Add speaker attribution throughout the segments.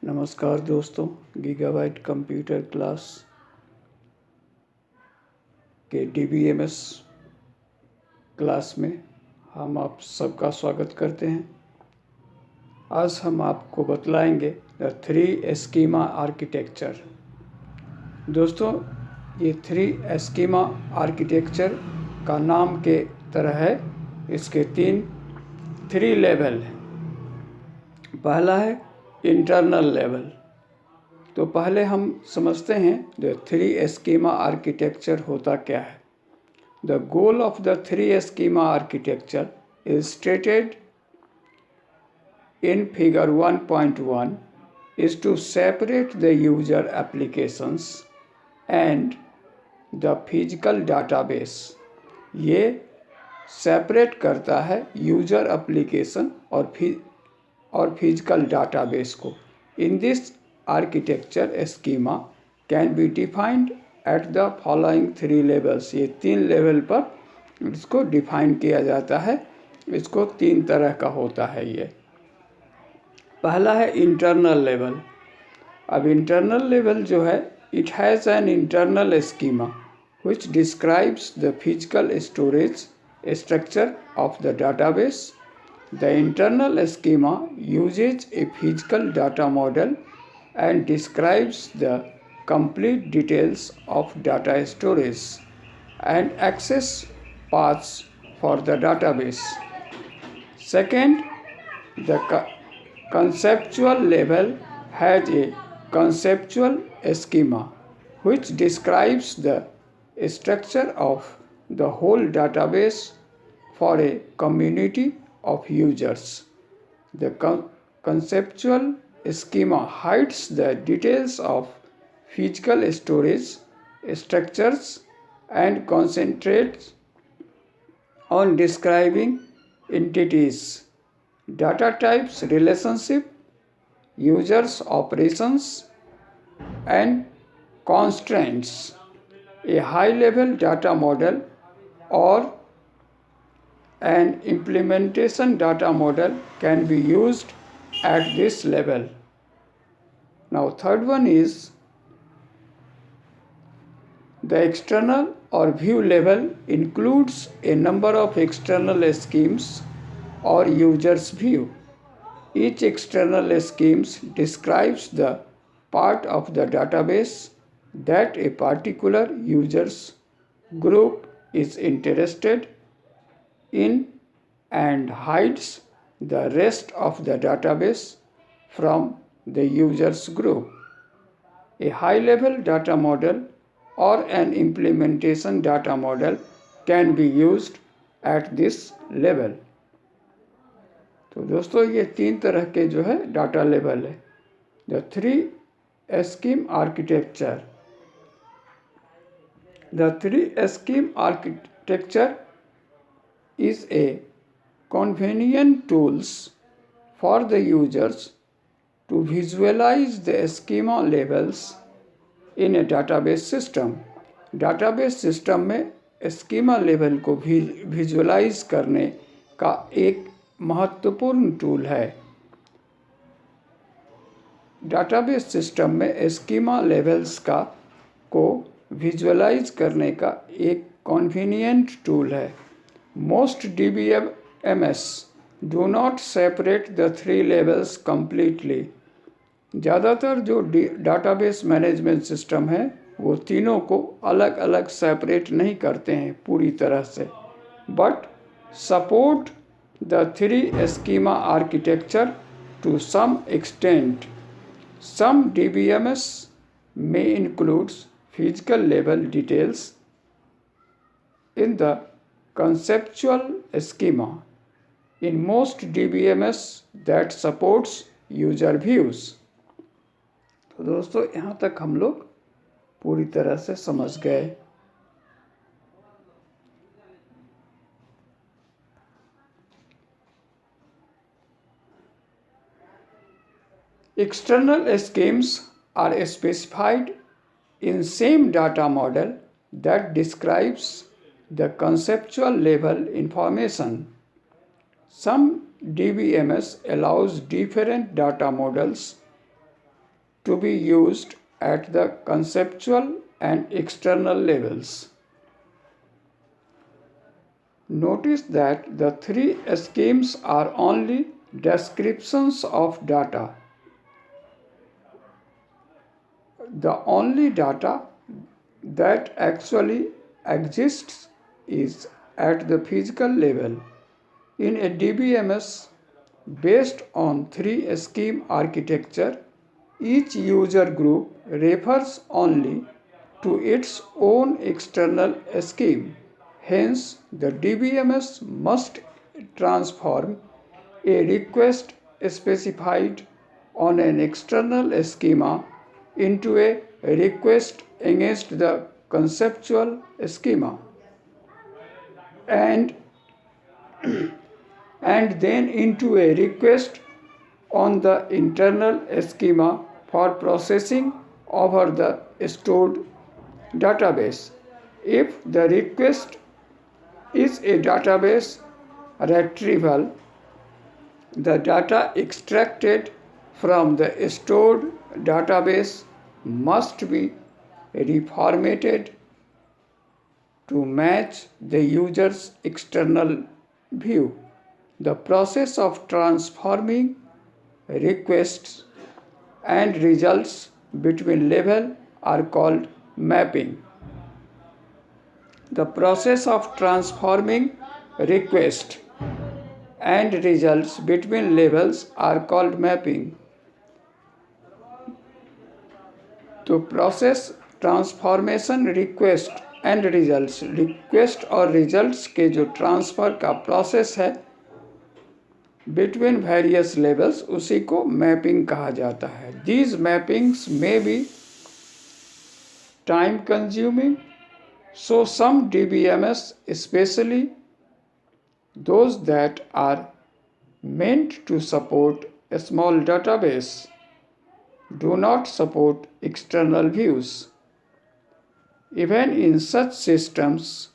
Speaker 1: नमस्कार दोस्तों, gigabyte computer class के DBMS क्लास में हम आप सबका स्वागत करते हैं। आज हम आपको बतलाएंगे द 3 स्कीमा आर्किटेक्चर। दोस्तों, ये 3 स्कीमा आर्किटेक्चर का नाम के तरह है। इसके 3 लेवल हैं। पहला है इंटरनल लेवल। तो पहले हम समझते हैं द 3 स्कीमा आर्किटेक्चर होता क्या है। The goal of the 3 schema architecture is stated in figure 1.1 is to separate the user applications and the physical database। ये सेपरेट करता है यूजर एप्लीकेशन और फिजिकल डाटाबेस को। In this architecture schema can be defined at the following 3 levels. ये 3 level पर इसको define किया जाता है। इसको 3 तरह का होता है। ये पहला है इंटरनल लेवल। अब इंटरनल लेवल जो है, it has an internal schema which describes the physical storage structure of the database। The internal schema uses a physical data model and describes the complete details of data storage and access paths for the database। Second, the conceptual level has a conceptual schema which describes the structure of the whole database for a community of users। The conceptual schema hides the details of physical storage structures and concentrates on describing entities, data types, relationship, users, operations, and constraints। A high-level data model or an implementation data model can be used at this level। Now, third one is the external or view level includes a number of external schemes or users view। Each external scheme describes the part of the database that a particular users group is interested in and hides the rest of the database from the users group। A high-level data model or an implementation data model can be used at this level। तो दोस्तों, ये 3 तरह के जो है data level है। The 3 scheme architecture. The 3 scheme architecture is a convenient tools for the users to visualize the schema levels in a database system। database system में schema level को visualize करने का एक महत्वपूर्ण टूल है। डाटाबेस सिस्टम में schema levels को visualise करने का एक कन्वीनियंट टूल है। Most DBMS do not separate the 3 levels completely. ज़्यादातर जो डाटाबेस मैनेजमेंट सिस्टम है, वो तीनों को अलग अलग सेपरेट नहीं करते हैं पूरी तरह से, but support the 3 schema architecture to some extent। Some DBMS may include physical level details in the conceptual schema। In most DBMS that supports user views। तो दोस्तों, यहाँ तक हम लोग पूरी तरह से समझ गए। External schemes are specified in same data model that describes the conceptual level information। Some DBMS allows different data models to be used at the conceptual and external levels. Notice that the three schemes are only descriptions of data. The only data that actually exists is at the physical level. In a DBMS based on three scheme architecture, each user group refers only to its own external scheme. Hence, the DBMS must transform a request specified on an external schema into a request against the conceptual schema, and then into a request on the internal schema for processing over the stored database. If the request is a database retrieval, the data extracted from the stored database must be reformatted to match the user's external view. The process of transforming requests and results between levels are called mapping. The process of transforming requests and results between levels are called mapping. तो process transformation request and results, request और results के जो transfer का process है between various levels, उसी को mapping कहा जाता है. These mappings may be time consuming, so some DBMS, especially those that are meant to support a small database, do not support external views. Even in such systems,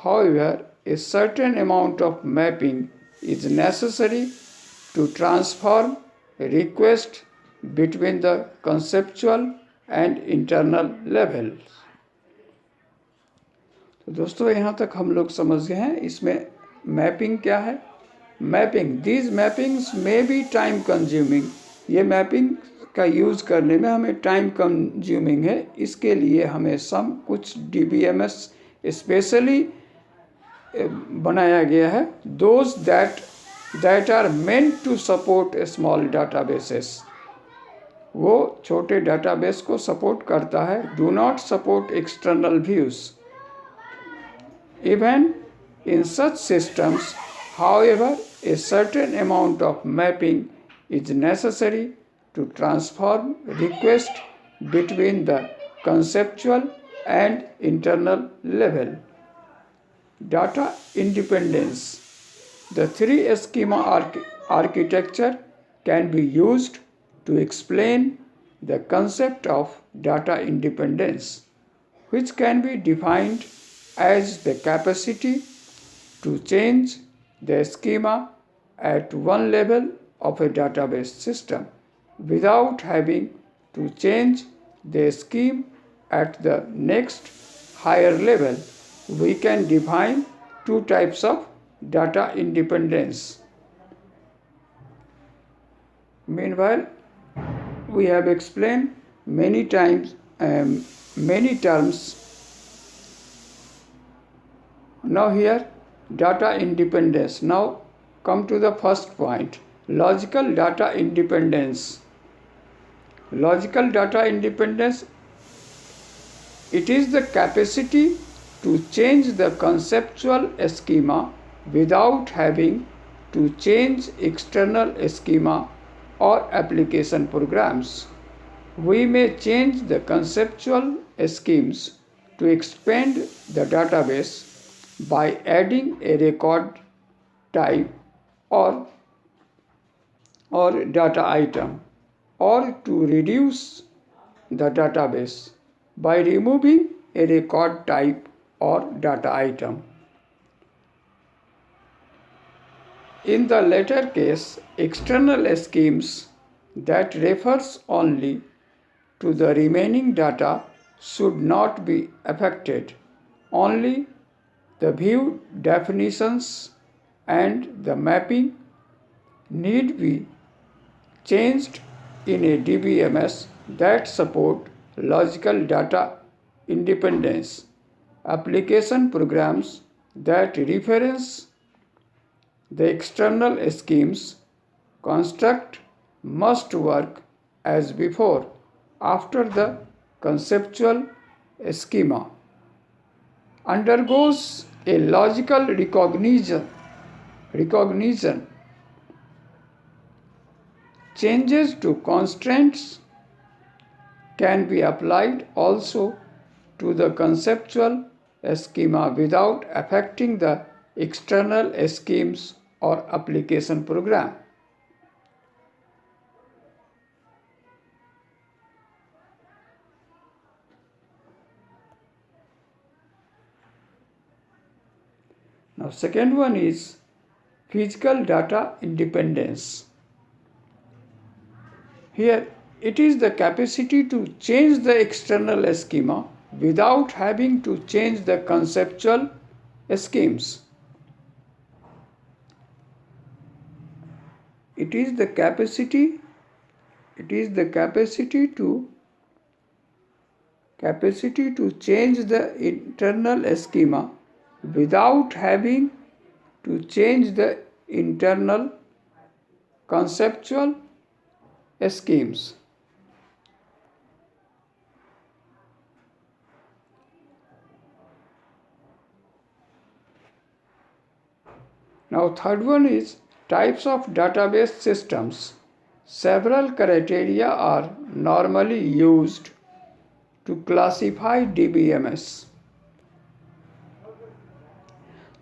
Speaker 1: however, a certain amount of mapping is necessary to transform a request between the conceptual and internal levels. तो दोस्तों यहाँ तक हम लोग समझ गए हैं. इसमें मैपिंग क्या है? Mapping, these mappings may be time consuming. ये मैपिंग का यूज़ करने में हमें टाइम कंज्यूमिंग है. इसके लिए हमें कुछ DBMS स्पेशली बनाया गया है. Those that are meant to support small databases, वो छोटे डाटाबेस को सपोर्ट करता है. Do not support external views. Even in such systems, however, a certain amount of mapping is necessary to transform request between the conceptual and internal level. Data independence. The three schema architecture can be used to explain the concept of data independence, which can be defined as the capacity to change the schema at one level of a database system without having to change the scheme at the next higher level. We can define two types of data independence. Meanwhile, we have explained many terms. Now here, data independence. Now come to the first point, logical data independence. Logical data independence, it is the capacity to change the conceptual schema without having to change external schema or application programs. We may change the conceptual schemes to expand the database by adding a record type or data item, or to reduce the database by removing a record type or data item. In the latter case, external schemes that refers only to the remaining data should not be affected. Only the view definitions and the mapping need be changed in a DBMS that support logical data independence. Application programs that reference the external schemes construct must work as before after the conceptual schema undergoes a logical recognition. Changes to constraints can be applied also to the conceptual schema without affecting the external schemes or application program. Now, second one is physical data independence. Here, it is the capacity to change the external schema without having to change the conceptual schemes. It is the capacity to change the internal schema without having to change the internal conceptual schemes. Now, third one is types of database systems. Several criteria are normally used to classify DBMS.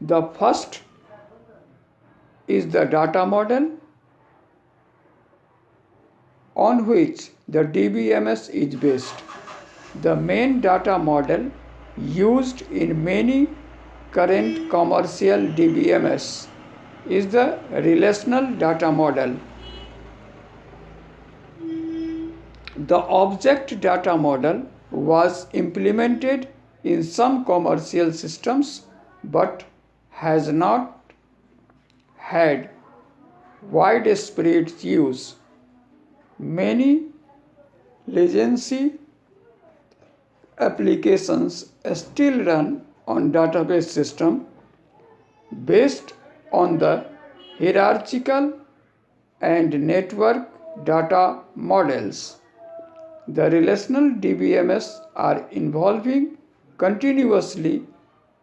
Speaker 1: The first is the data model on which the DBMS is based. The main data model used in many current commercial DBMS is the relational data model. The object data model was implemented in some commercial systems but has not had widespread use. Many legacy applications still run on database system based on the hierarchical and network data models. The relational DBMS are evolving continuously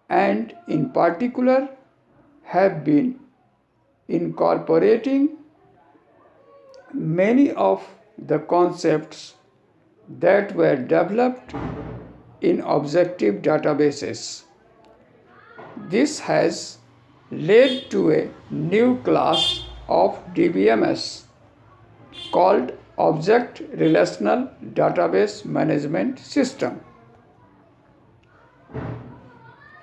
Speaker 1: and in particular have been incorporating many of the concepts that were developed in objective databases. This has led to a new class of DBMS called Object Relational Database Management System.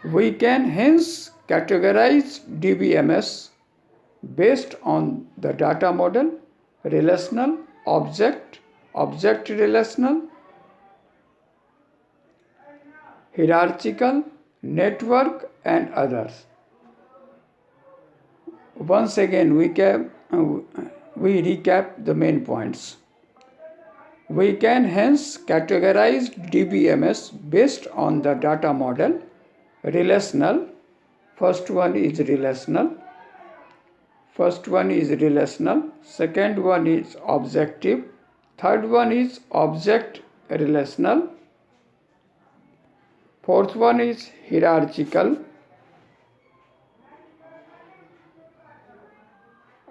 Speaker 1: We can hence categorize DBMS based on the data model, relational, object relational, hierarchical, network, and others. Once again, we recap the main points. We can hence categorize DBMS based on the data model, relational. First one is relational. Second one is objective. Third one is object relational. Fourth one is hierarchical.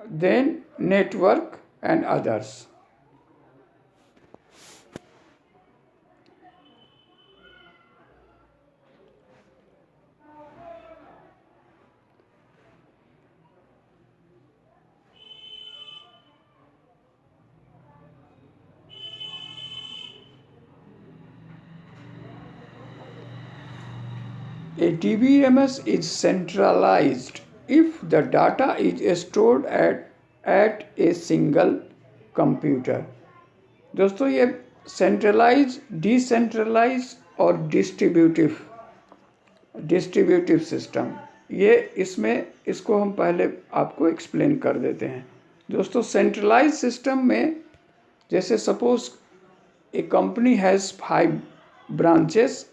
Speaker 1: Then network and others. A DBMS is centralized if the data is stored at a single computer. दोस्तों, ये centralise, decentralise और distributive system. ये इसमें इसको हम पहले आपको explain कर देते हैं। दोस्तों, सेंट्रलाइज सिस्टम में जैसे suppose A company has 5 branches,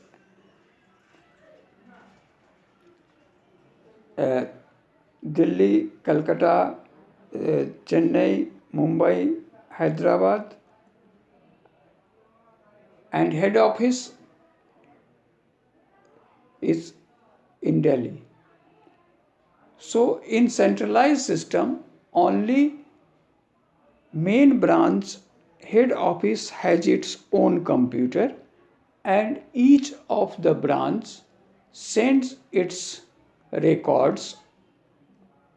Speaker 1: Delhi, Calcutta, Chennai, Mumbai, Hyderabad, and head office is in Delhi. So in centralized system, only main branch head office has its own computer, and each of the branch sends its records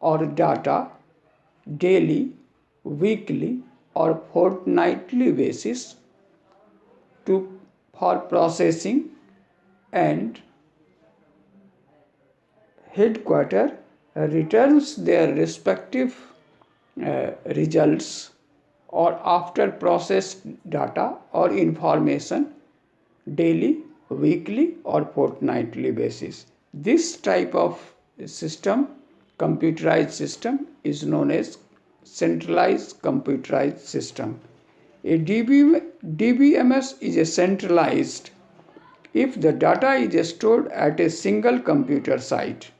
Speaker 1: or data daily, weekly or fortnightly basis for processing, and headquarter returns their respective results or after processed data or information daily, weekly or fortnightly basis. This type of system, computerized system, is known as centralized computerized system. A DBMS is a centralized if the data is stored at a single computer site.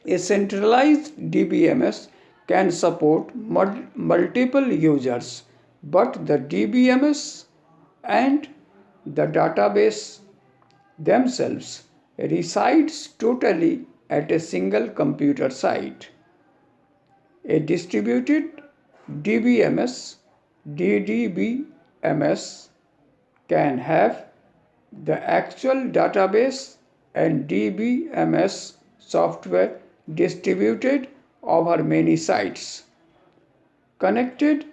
Speaker 1: A centralized DBMS can support multiple users, but the DBMS and the database themselves resides totally at a single computer site. A distributed DBMS can have the actual database and DBMS software distributed over many sites, connected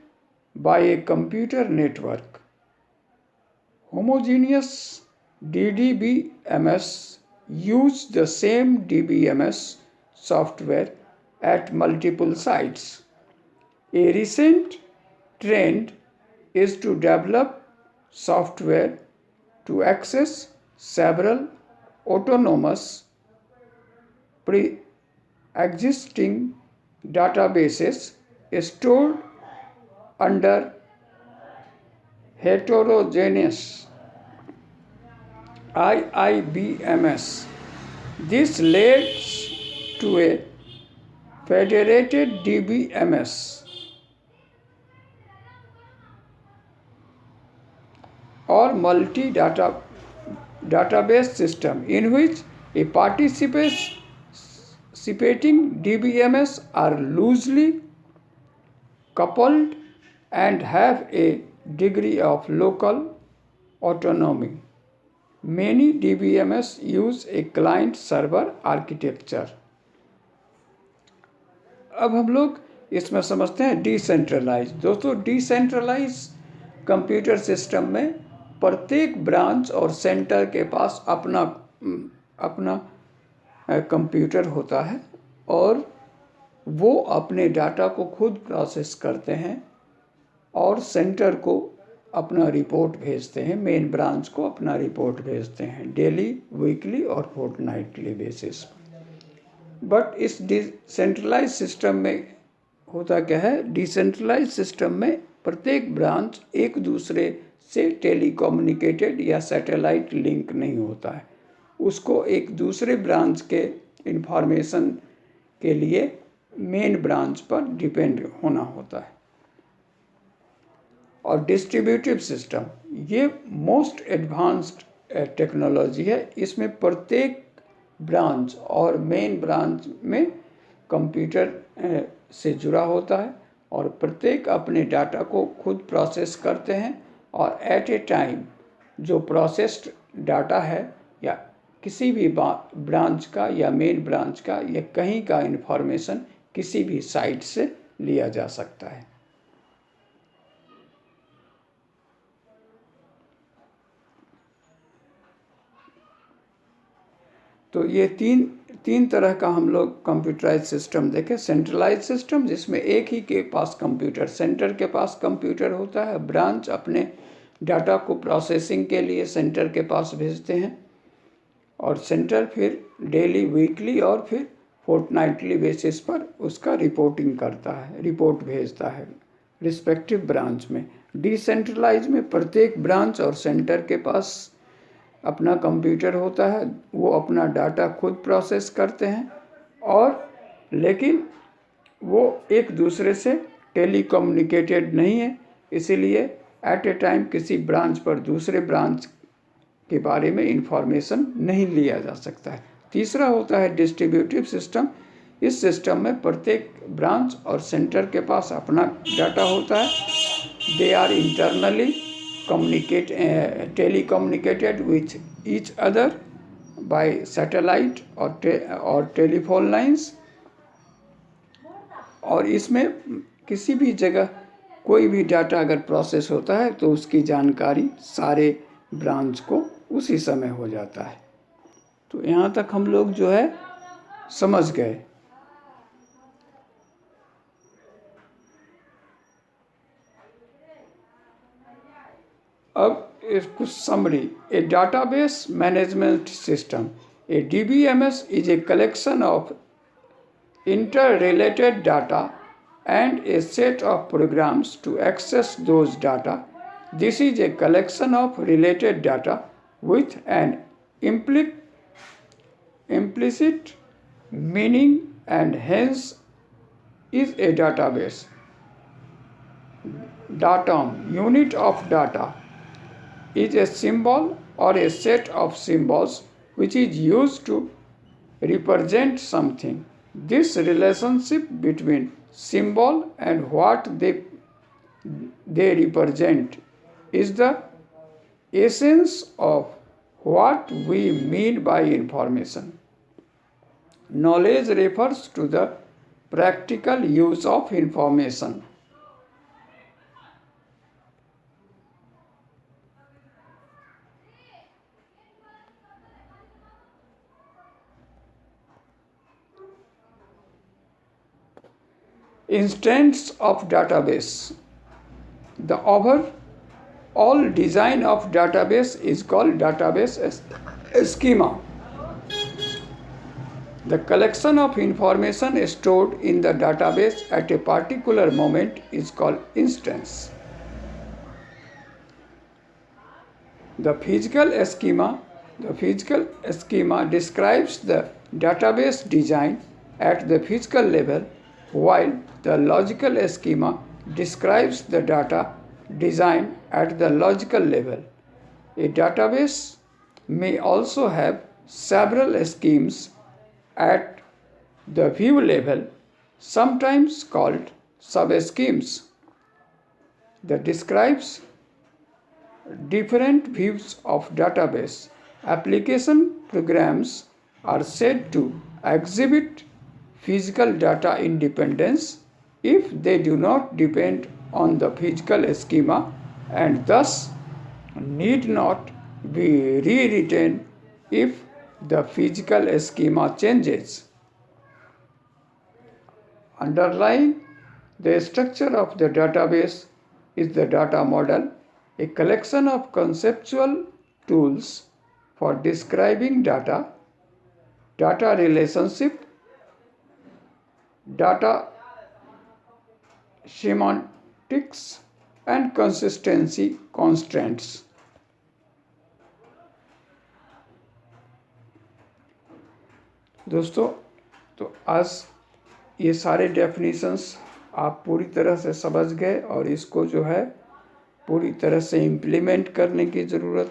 Speaker 1: by a computer network. Homogeneous DBMS use the same DBMS software at multiple sites. A recent trend is to develop software to access several autonomous pre-existing databases stored under heterogeneous IIBMS. This leads to a federated DBMS or multi-database system in which a participating DBMS are loosely coupled and have a degree of local autonomy. Many DBMS use a client-server architecture. अब हम लोग इसमें समझते हैं decentralise. दोस्तों, decentralise computer system में प्रत्येक branch और सेंटर के पास अपना कंप्यूटर होता है और वो अपने डाटा को खुद प्रोसेस करते हैं और सेंटर को अपना रिपोर्ट भेजते हैं, मेन ब्रांच को अपना रिपोर्ट भेजते हैं डेली, वीकली और फोर्टनाइटली बेसिस। बट इस डिसेंट्रलाइज सिस्टम में होता क्या है, डिसेंट्रलाइज सिस्टम में प्रत्येक ब्रांच एक दूसरे से टेलीकम्युनिकेटेड या सैटेलाइट लिंक नहीं होता है। उसको एक दूसरे ब्रांच के इंफॉर्मेशन के लिए मेन ब्रांच पर डिपेंड होना होता है। और डिस्ट्रीब्यूटिव सिस्टम ये मोस्ट एडवांस्ड टेक्नोलॉजी है। इसमें प्रत्येक ब्रांच और मेन ब्रांच में कंप्यूटर से जुड़ा होता है और प्रत्येक अपने डाटा को खुद प्रोसेस करते हैं और एट ए टाइम जो प्रोसेस्ड डाटा है या किसी भी ब्रांच का या मेन ब्रांच का या कहीं का इन्फॉर्मेशन किसी भी साइट से लिया जा सकता है। तो ये तीन तरह का हम लोग कंप्यूटराइज सिस्टम देखें। सेंट्रलाइज सिस्टम जिसमें एक ही के पास कंप्यूटर, सेंटर के पास कंप्यूटर होता है, ब्रांच अपने डाटा को प्रोसेसिंग के लिए सेंटर के पास भेजते हैं और सेंटर फिर डेली, वीकली और फिर फोर्टनाइटली बेसिस पर उसका रिपोर्टिंग करता है, रिपोर्ट भेजता है रिस्पेक्टिव ब्रांच में। डिसेंट्रलाइज में प्रत्येक ब्रांच और सेंटर के पास अपना कंप्यूटर होता है, वो अपना डाटा खुद प्रोसेस करते हैं और लेकिन वो एक दूसरे से टेलीकम्युनिकेटेड नहीं है, इसीलिए एट ए टाइम किसी ब्रांच पर दूसरे ब्रांच के बारे में इंफॉर्मेशन नहीं लिया जा सकता है। तीसरा होता है डिस्ट्रीब्यूटिव सिस्टम। इस सिस्टम में प्रत्येक ब्रांच और सेंटर के पास अपना डाटा होता है। They are internally telecommunicated with each other by satellite और टेलीफोन लाइंस। और इसमें किसी भी जगह कोई भी डाटा अगर प्रोसेस होता है तो उसकी जानकारी सारे ब्रांच को उसी समय हो जाता है। तो यहाँ तक हम लोग जो है समझ गए। अब कुछ summary. A database management system, A DBMS is a collection of interrelated data and a set of programs to access those data. This is a collection of related data with an implicit meaning and hence is a database. Datum, unit of data, is a symbol or a set of symbols which is used to represent something. This relationship between symbol and what they represent is the essence of what we mean by information. Knowledge refers to the practical use of information. Instance of database. The overall design of database is called database schema. The collection of information stored in the database at a particular moment is called instance. The physical schema describes the database design at the physical level, while the logical schema describes the data design at the logical level. A database may also have several schemes at the view level, sometimes called subschemes, that describes different views of database. Application programs are said to exhibit physical data independence if they do not depend on the physical schema and thus need not be rewritten if the physical schema changes. Underlying the structure of the database is the data model, a collection of conceptual tools for describing data relationship, data semantics and consistency constraints. दोस्तों, तो आज ये सारे definitions आप पूरी तरह से समझ गए और इसको जो है पूरी तरह से इम्प्लीमेंट करने की ज़रूरत